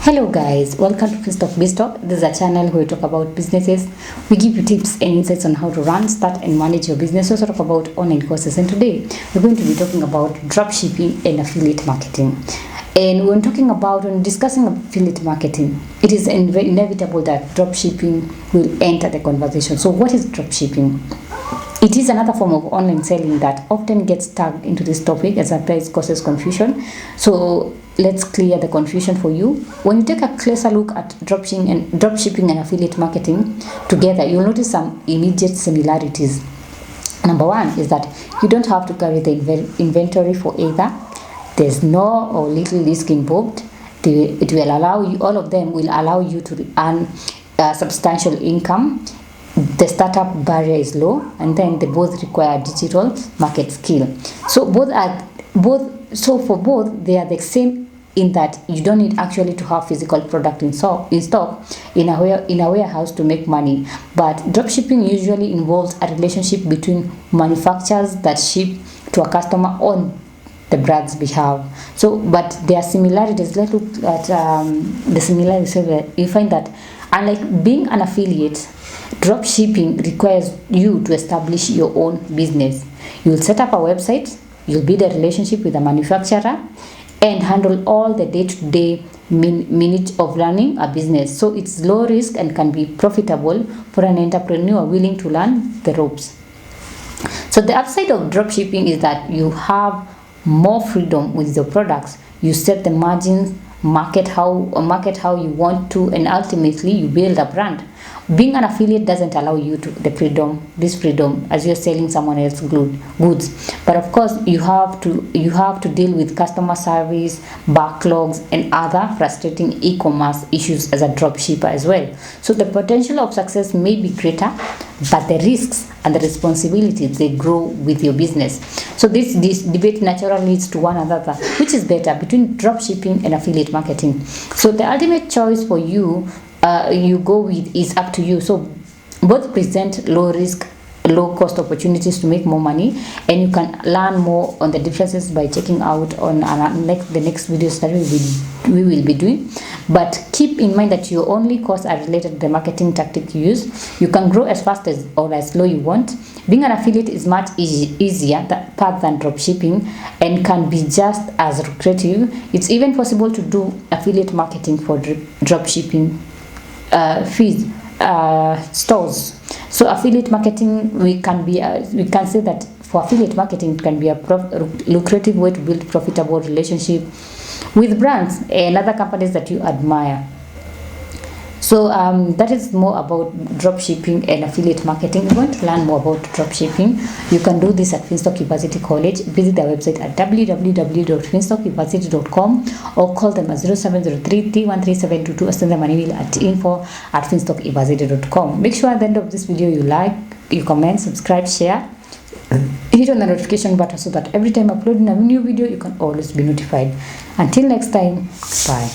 Hello guys, welcome to Finstock Biztalk. This is a channel where we talk about businesses. We give you tips and insights on how to run, start and manage your business. We also talk about online courses, and today we're going to be talking about dropshipping and affiliate marketing. And when discussing affiliate marketing, it is inevitable that dropshipping will enter the conversation. So what is dropshipping? It is another form of online selling that often gets tagged into this topic as sometimes causes confusion. So let's clear the confusion for you. When you take a closer look at dropshipping and affiliate marketing together, you'll notice some immediate similarities. Number one is that you don't have to carry the inventory for either. There's no or little risk involved. It will allow you, all of them will allow you to earn substantial income. The startup barrier is low, and then they both require digital market skill. So for both they are the same in that you don't need actually to have physical product in stock in a warehouse to make money. But dropshipping usually involves a relationship between manufacturers that ship to a customer on the brand's behalf. So, but there are similarities. Let's look at the similarities. You find that unlike being an affiliate, dropshipping requires you to establish your own business. You'll set up a website, you'll build a relationship with a manufacturer, and handle all the day-to-day minutes of running a business. So it's low risk and can be profitable for an entrepreneur willing to learn the ropes. So the upside of dropshipping is that you have more freedom with your products. You set the margins, market how you want to, and ultimately you build a brand. Being an affiliate doesn't allow you this freedom as you're selling someone else's goods. But of course you have to deal with customer service, backlogs, and other frustrating e-commerce issues as a dropshipper as well. So the potential of success may be greater, but the risks and the responsibilities, they grow with your business. So this debate naturally leads to one another, which is better between dropshipping and affiliate marketing. So the ultimate choice for you go with is up to you. So both present low risk, low cost opportunities to make more money, and you can learn more on the differences by checking out on the next videos that we will be doing. But keep in mind that your only costs are related to the marketing tactic you use. You can grow as fast as or as low you want. Being an affiliate is much easier path than dropshipping and can be just as lucrative. It's even possible to do affiliate marketing for dropshipping stores. So affiliate marketing, we can say that for affiliate marketing, it can be a lucrative way to build profitable relationship with brands and other companies that you admire. So that is more about dropshipping and affiliate marketing. If you want to learn more about dropshipping, you can do this at Finstock University College. Visit their website at www.finstockuniversity.com or call them at 0703-313-722 or send them an email at info@finstockuniversity.com. Make sure at the end of this video you like, you comment, subscribe, share, hit on the notification button so that every time I upload a new video you can always be notified. Until next time, bye.